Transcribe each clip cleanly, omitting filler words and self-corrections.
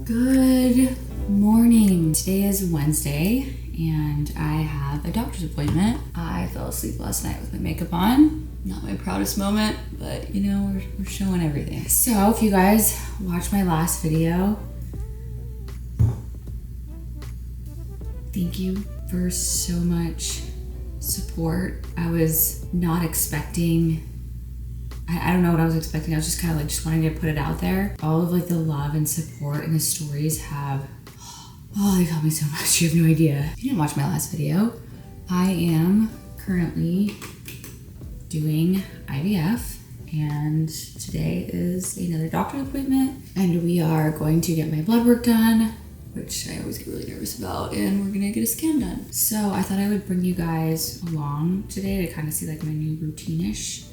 Good morning. Today is Wednesday and I have a doctor's appointment. I fell asleep last night with my makeup on. Not my proudest moment, but you know, we're showing everything. So if you guys watched my last video, thank you for so much support. I was not expecting, I don't know what I was expecting. I was just kind of like just wanting to put it out there. All of like the love and support and the stories have, oh, they helped me so much. You have no idea. If you didn't watch my last video, I am currently doing IVF and today is another doctor's appointment and we are going to get my blood work done, which I always get really nervous about, and we're gonna get a scan done. So I thought I would bring you guys along today to kind of see like my new routine-ish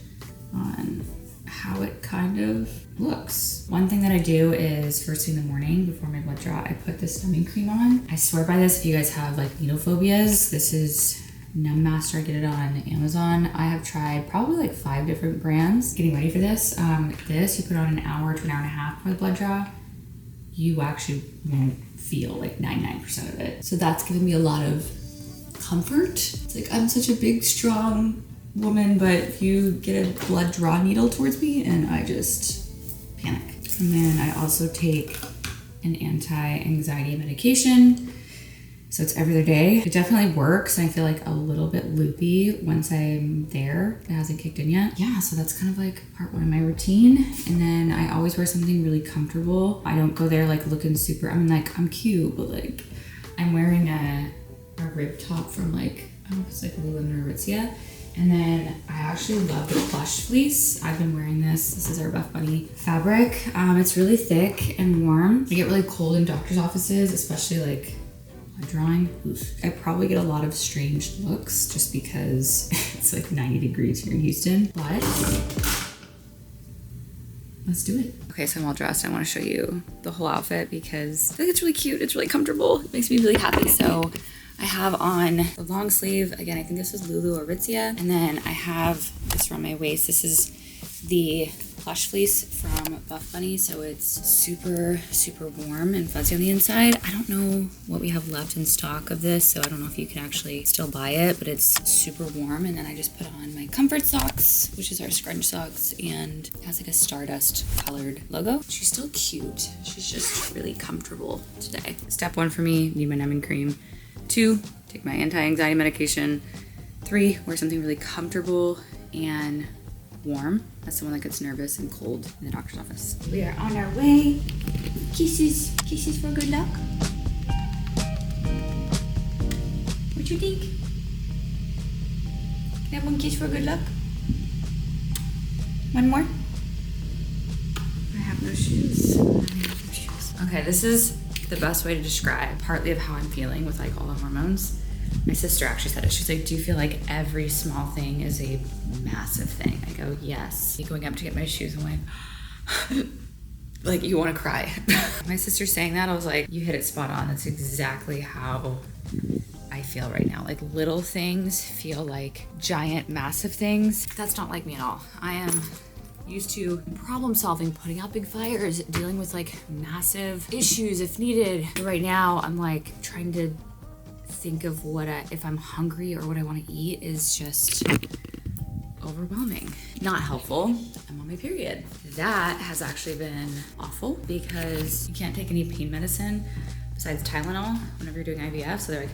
on how it kind of looks. One thing that I do is first thing in the morning before my blood draw, I put this numbing cream on. I swear by this if you guys have like needle phobias. This is Numb Master. I get it on Amazon. I have tried probably like 5 different brands. Getting ready for this, this you put on an hour to an hour and a half for the blood draw. You actually won't feel like 99% of it. So that's given me a lot of comfort. It's like I'm such a big, strong woman, but you get a blood draw needle towards me and I just panic. And then I also take an anti-anxiety medication. So it's every other day. It definitely works. I feel like a little bit loopy once I'm there. It hasn't kicked in yet. Yeah, so that's kind of like part 1 of my routine. And then I always wear something really comfortable. I don't go there like looking super, I mean like I'm cute, but like I'm wearing a rib top from like, I don't know if it's like Lululemon or Aritzia. And then I actually love the plush fleece. I've been wearing this. This is our BUFFBUNNY fabric. It's really thick and warm. I get really cold in doctor's offices, especially like blood drawing. Oof. I probably get a lot of strange looks just because it's like 90 degrees here in Houston, but let's do it. Okay, so I'm all dressed. I want to show you the whole outfit because I think it's really cute. It's really comfortable. It makes me really happy. So I have on the long sleeve. Again, I think this is Lulu or Aritzia. And then I have this around my waist. This is the plush fleece from BUFFBUNNY. So it's super, super warm and fuzzy on the inside. I don't know what we have left in stock of this, so I don't know if you can actually still buy it, but it's super warm. And then I just put on my comfort socks, which is our scrunch socks, and it has like a stardust colored logo. She's still cute. She's just really comfortable today. Step 1 for me, need my numbing cream. 2, take my anti-anxiety medication. 3, wear something really comfortable and warm. That's the one that gets nervous and cold in the doctor's office. We are on our way. Kisses. Kisses for good luck. What you think? Can I have one kiss for good luck? One more? I have no shoes. Okay, this is the best way to describe partly of how I'm feeling with like all the hormones. My sister actually said it. She's like, do you feel like every small thing is a massive thing? I go, yes. Going up to get my shoes, I'm like you want to cry. My sister saying that, I was like, you hit it spot on. That's exactly how I feel right now. Like little things feel like giant, massive things. That's not like me at all. I am used to problem solving, putting out big fires, dealing with like massive issues if needed. But right now, I'm like trying to think of if I'm hungry or what I want to eat is just overwhelming. Not helpful. I'm on my period. That has actually been awful because you can't take any pain medicine besides Tylenol whenever you're doing IVF. So they're like,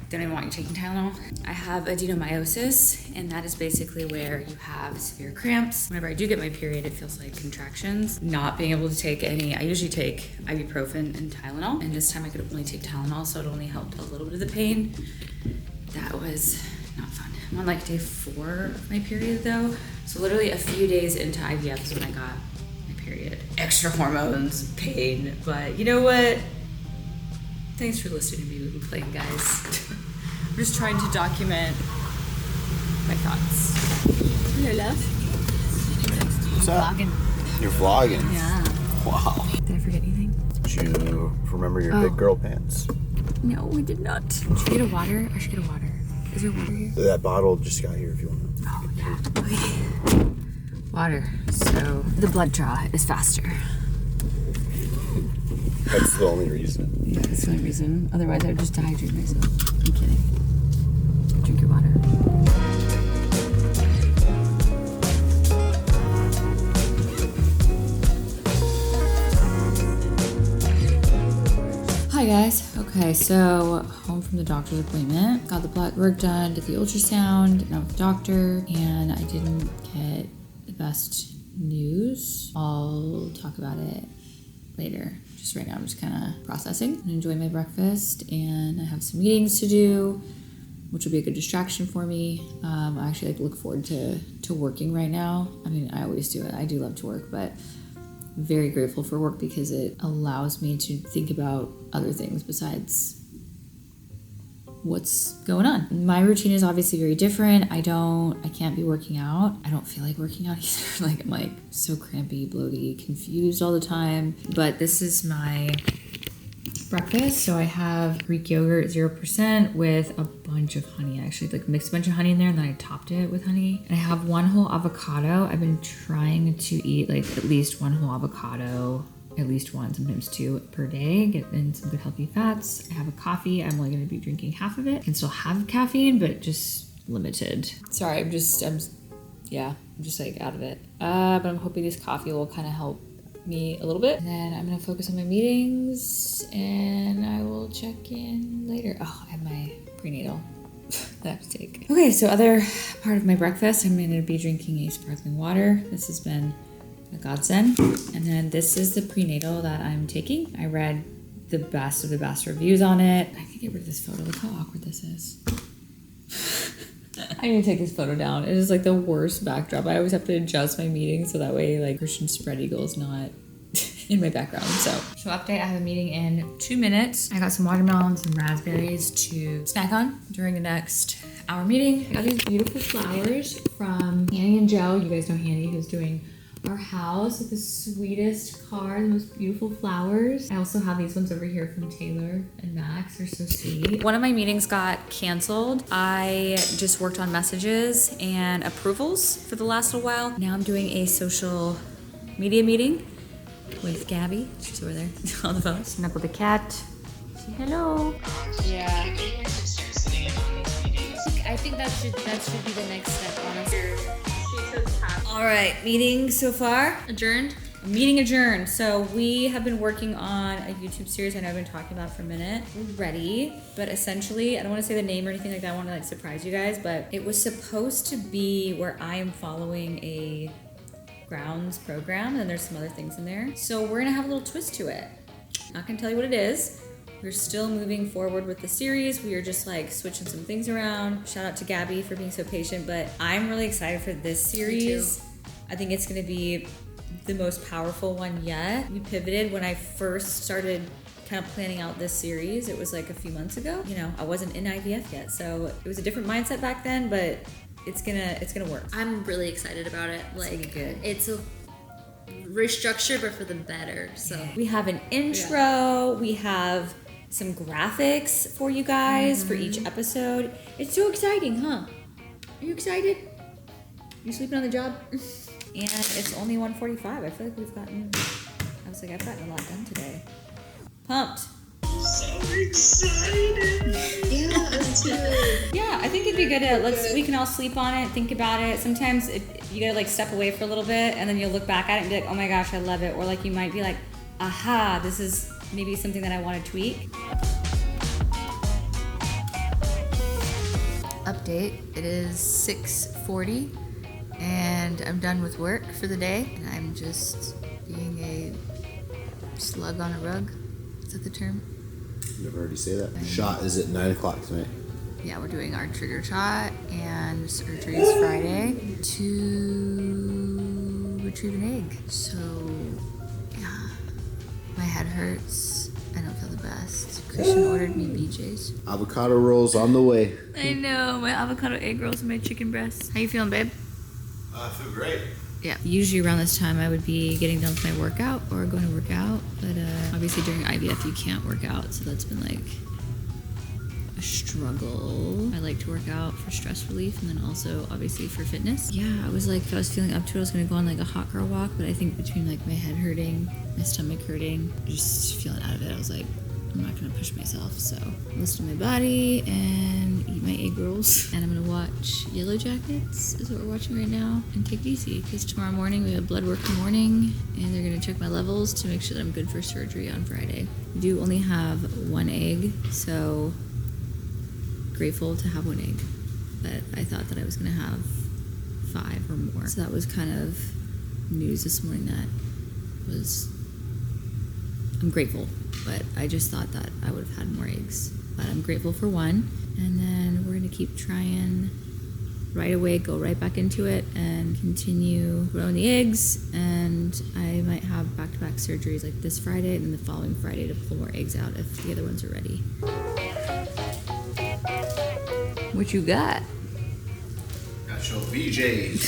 they don't even want you taking Tylenol. I have adenomyosis, and that is basically where you have severe cramps. Whenever I do get my period, it feels like contractions. Not being able to take any, I usually take ibuprofen and Tylenol, and this time I could only take Tylenol, so it only helped a little bit of the pain. That was not fun. I'm on like day 4 of my period though, so literally a few days into IVF is when I got my period. Extra hormones, pain, but you know what? Thanks for listening to me and playing, guys. I'm just trying to document my thoughts. Hello, love. What's up? Vlogging. You're vlogging? Yeah. Wow. Did I forget anything? Did you remember your big girl pants? No, I did not. Should we get a water? I should get a water. Is there water here? That bottle just got here if you want to. Oh, yeah. Okay. Water. So the blood draw is faster. That's the only reason. Yeah, that's the only reason. Otherwise, I would just dehydrate myself. I'm kidding. Drink your water. Hi guys. Okay, so home from the doctor's appointment. Got the blood work done, did the ultrasound, met with the doctor, and I didn't get the best news. I'll talk about it later. Just right now I'm just kind of processing and enjoying my breakfast, and I have some meetings to do, which will be a good distraction for me. I actually look forward to working right now. I mean, I always do it. I do love to work, but I'm very grateful for work because it allows me to think about other things besides what's going on. My routine is obviously very different. I can't be working out. I don't feel like working out either. I'm like so crampy, bloaty, confused all the time. But this is my breakfast. So I have Greek yogurt 0% with a bunch of honey. I actually mixed a bunch of honey in there and then I topped it with honey. And I have one whole avocado. I've been trying to eat at least one whole avocado, at least one, sometimes two per day, get in some good healthy fats. I have a coffee. I'm only going to be drinking half of it. I can still have caffeine, but just limited. Sorry, I'm just out of it. But I'm hoping this coffee will kind of help me a little bit. And then I'm going to focus on my meetings and I will check in later. Oh, I have my prenatal that I have to take. Okay, so other part of my breakfast, I'm going to be drinking a sparkling water. This has been a godsend. And then this is the prenatal that I'm taking. I read the best of the best reviews on it. I can get rid of this photo. Look how awkward this is. I need to take this photo down. It is the worst backdrop. I always have to adjust my meeting so that way Christian spread eagle is not in my background. So update, I have a meeting in 2 minutes. I got some watermelon, some raspberries to snack on during the next hour meeting. I got these beautiful flowers from Annie and Joe. You guys know Annie, who's doing our house with the sweetest card, the most beautiful flowers. I also have these ones over here from Taylor and Max. They're so sweet. One of my meetings got canceled. I just worked on messages and approvals for the last little while. Now I'm doing a social media meeting with Gabby. She's over there on the phone. Snuggle the cat. Say hello. Yeah. I think that should be the next step, honestly. All right, meeting so far adjourned. Meeting adjourned. So we have been working on a YouTube series. I know I've been talking about it for a minute. We're ready, but essentially, I don't want to say the name or anything like that. I want to surprise you guys, but it was supposed to be where I am following a grounds program, and there's some other things in there. So we're gonna have a little twist to it. Not gonna tell you what it is. We're still moving forward with the series. We are just switching some things around. Shout out to Gabby for being so patient, but I'm really excited for this series. I think it's gonna be the most powerful one yet. We pivoted when I first started kind of planning out this series. It was a few months ago. I wasn't in IVF yet, so it was a different mindset back then, but it's gonna work. I'm really excited about it. Good. It's a restructure, but for the better. So we have an intro. We have some graphics for you guys for each episode. It's so exciting, huh? Are you excited? You sleeping on the job? And it's only 1:45. I feel like I've gotten a lot done today. Pumped. So excited! Yeah, us too. Yeah, I think it'd be good to we can all sleep on it, think about it. Sometimes you gotta step away for a little bit, and then you'll look back at it and be like, oh my gosh, I love it. Or you might be like, aha, this is maybe something that I want to tweak. Update, it is 6:40 and I'm done with work for the day, and I'm just being a slug on a rug. Is that the term? Never heard you say that. Shot is at 9 o'clock tonight. Yeah, we're doing our trigger shot, and surgery is Friday to retrieve an egg. So, yeah, my head hurts. I don't feel the best. Christian ordered me BJ's. Avocado rolls on the way. I know, my avocado egg rolls and my chicken breasts. How you feeling, babe? I feel great. Yeah. Usually around this time I would be getting done with my workout or going to work out, but obviously during IVF you can't work out, so that's been a a struggle. I like to work out for stress relief and then also obviously for fitness. Yeah, I was like, if I was feeling up to it, I was gonna go on like a hot girl walk, but I think between like my head hurting, my stomach hurting, just feeling out of it, I was like, I'm not gonna push myself, so listen to my body and eat my egg rolls. And I'm gonna watch Yellow Jackets, is what we're watching right now, and take it easy, because tomorrow morning we have blood work in the morning, and they're gonna check my levels to make sure that I'm good for surgery on Friday. We do only have 1 egg, so grateful to have 1 egg, but I thought that I was gonna have 5 or more. So that was kind of news this morning that was, I'm grateful, but I just thought that I would have had more eggs. But I'm grateful for 1, and then we're gonna keep trying right away, go right back into it and continue growing the eggs, and I might have back-to-back surgeries like this Friday and then the following Friday to pull more eggs out if the other ones are ready. What you got? Got your VJs,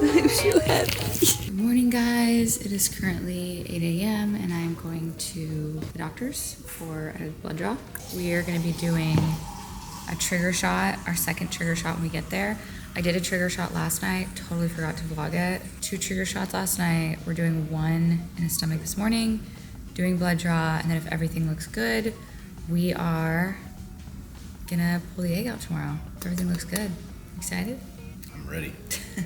I'm so happy. Good morning, guys. It is currently 8 a.m. and I'm going to the doctor's for a blood draw. We are going to be doing a trigger shot, our second trigger shot when we get there. I did a trigger shot last night, totally forgot to vlog it. 2 trigger shots last night. We're doing 1 in the stomach this morning, doing blood draw, and then if everything looks good, we are gonna pull the egg out tomorrow. If everything looks good. Excited? I'm ready.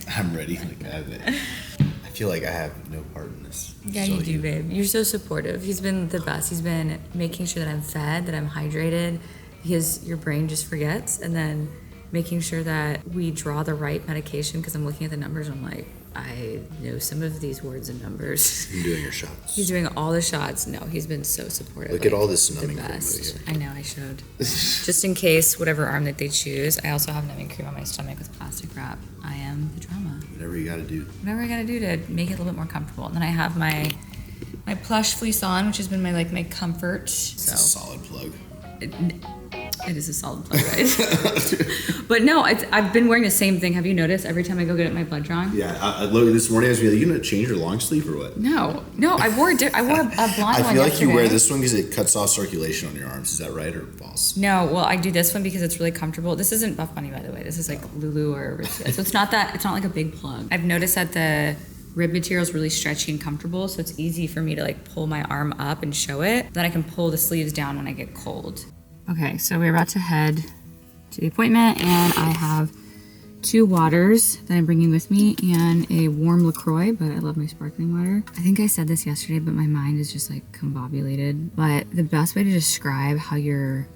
I'm ready. Like I feel like I have no part in this. Yeah, So you do, babe. You're so supportive. He's been the best. He's been making sure that I'm fed, that I'm hydrated, because your brain just forgets, and then making sure that we draw the right medication, because I'm looking at the numbers and I'm like, I know some of these words and numbers. You're doing your shots. He's doing all the shots. No, he's been so supportive. Look at all this the numbing cream best. over I know, I showed. Just in case, whatever arm that they choose. I also have numbing cream on my stomach with plastic wrap. I am the drama. Whatever you gotta do. Whatever I gotta do to make it a little bit more comfortable. And then I have my plush fleece on, which has been my comfort. It's a solid plug. It is a solid plug, right? But no, I've been wearing the same thing. Have you noticed? Every time I go get my blood drawn. Yeah, I look this morning. I was like, "You gonna change your long sleeve or what?" No, I wore a blonde I one feel like yesterday. you wear this one because it cuts off circulation on your arms. Is that right or false? No, well, I do this one because it's really comfortable. This isn't Buff Bunny, by the way. This is like Lulu or Aritzia. So it's not like a big plug. I've noticed that the rib material is really stretchy and comfortable, so it's easy for me to like pull my arm up and show it. Then I can pull the sleeves down when I get cold. Okay, so we're about to head to the appointment, and I have 2 waters that I'm bringing with me and a warm LaCroix, but I love my sparkling water. I think I said this yesterday, but my mind is just like combobulated. But the best way to describe how you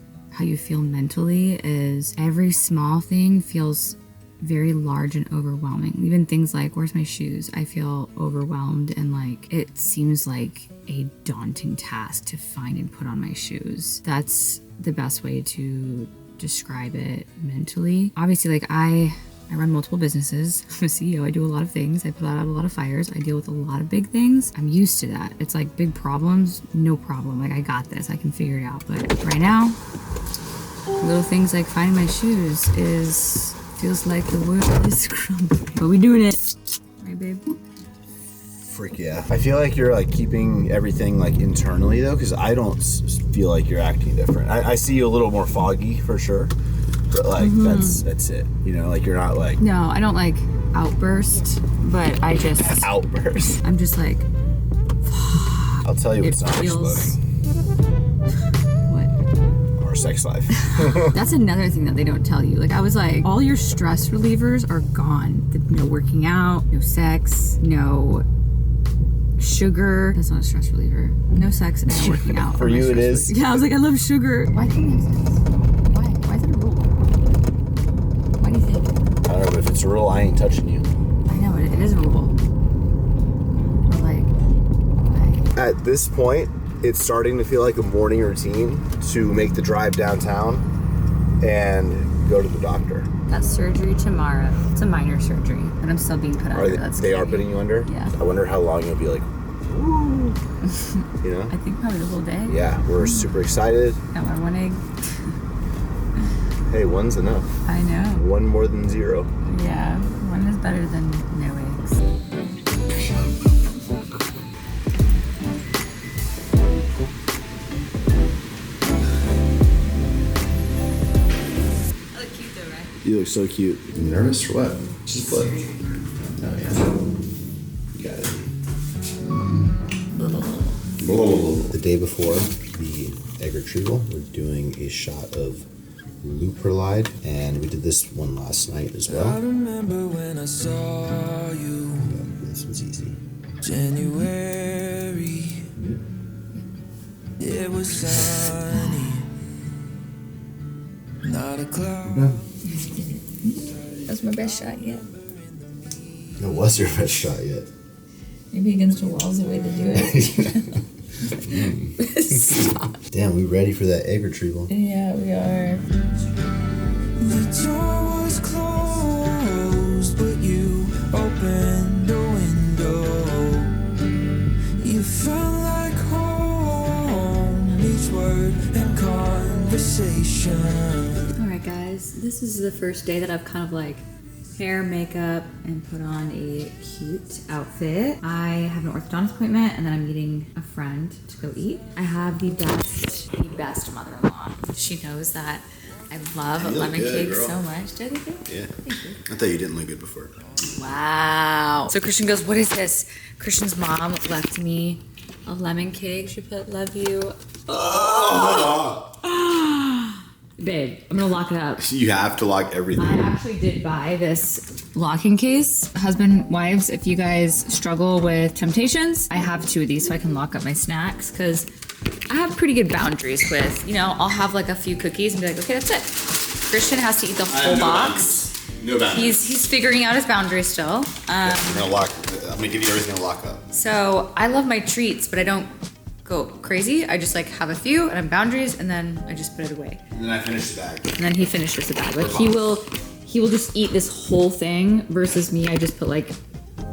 feel mentally is every small thing feels very large and overwhelming. Even things like, where's my shoes? I feel overwhelmed, and like it seems like a daunting task to find and put on my shoes. That's the best way to describe it mentally. Obviously, like I run multiple businesses. I'm a CEO. I do a lot of things. I put out a lot of fires. I deal with a lot of big things. I'm used to that. It's like big problems, no problem. Like I got this. I can figure it out. But right now, little things like finding my shoes feels like the world is crumbling. But we're doing it. Right, babe? Frick yeah. I feel like you're like keeping everything like internally though, because I don't feel like you're acting different. I see you a little more foggy for sure, but like that's it. You know, like you're not like No, I don't like outburst, but I just outburst. I'm just like I'll tell you it what's not feels exploding. what? Our sex life. That's another thing that they don't tell you. Like I was like, all your stress relievers are gone. No working out, no sex, no sugar. That's not a stress reliever. No sex and no working out. For you it is. Yeah, I was like, I love sugar. Why can't you have sex? Why? Why is it a rule? Why do you think? I don't know, but if it's a rule, I ain't touching you. I know, it is a rule. But like, why? At this point, it's starting to feel like a morning routine to make the drive downtown and go to the doctor. Got surgery tomorrow. It's a minor surgery, but I'm still being put under. They are putting you under? Yeah. I wonder how long you'll be like, woo. You know? I think probably the whole day. Yeah, we're super excited. Got my 1 egg. Hey, 1's enough. I know. 1 more than 0. Yeah, 1 is better than no eggs. look so cute. You nervous or what? Just flip. Oh yeah. You got it. The day before the egg retrieval, we're doing a shot of Leuprolide, and we did this one last night as well. I remember when I saw you. This was easy. January. It was sunny. Not a cloud. That's my best shot yet. That was your best shot yet. Maybe against a wall is the way to do it. Stop. Damn, we ready for that egg retrieval. Yeah, we are. The door was closed, but you opened the window. You felt like home, each word and conversation. Alright guys, this is the first day that I've kind of like hair, makeup, and put on a cute outfit. I have an orthodontist appointment and then I'm meeting a friend to go eat. I have the best mother-in-law. She knows that I love You look lemon good, cake girl. so much. Do I look good? Yeah. Thank you. I thought you didn't look good before. Wow. So Christian goes, what is this? Christian's mom left me a lemon cake. She put, love you. Babe, I'm gonna lock it up. You have to lock everything. I actually did buy this locking case. Husband, wives, if you guys struggle with temptations, I have 2 of these so I can lock up my snacks because I have pretty good boundaries with, I'll have like a few cookies and be like, okay, that's it. Christian has to eat the whole box. No boundaries. He's figuring out his boundaries still. I'm gonna give you everything to lock up. So I love my treats, but I don't go crazy. I just like have a few and I have boundaries and then I just put it away. And then I finish the bag. And then he finishes the bag. Like he will just eat this whole thing versus me. I just put like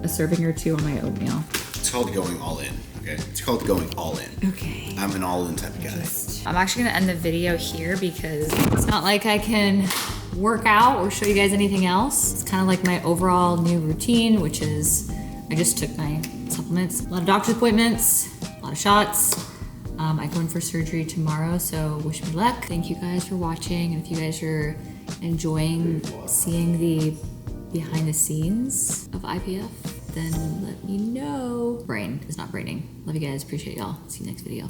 a serving or 2 on my oatmeal. It's called going all in. Okay. It's called going all in. Okay. I'm an all in type of guy. I'm actually gonna end the video here because it's not like I can work out or show you guys anything else. It's kind of like my overall new routine, which is I just took my supplements, a lot of doctor's appointments, a lot of shots. I go in for surgery tomorrow, so wish me luck. Thank you guys for watching, and if you guys are enjoying seeing the behind the scenes of IVF, then let me know. Brain is not braining. Love you guys, appreciate y'all. See you next video.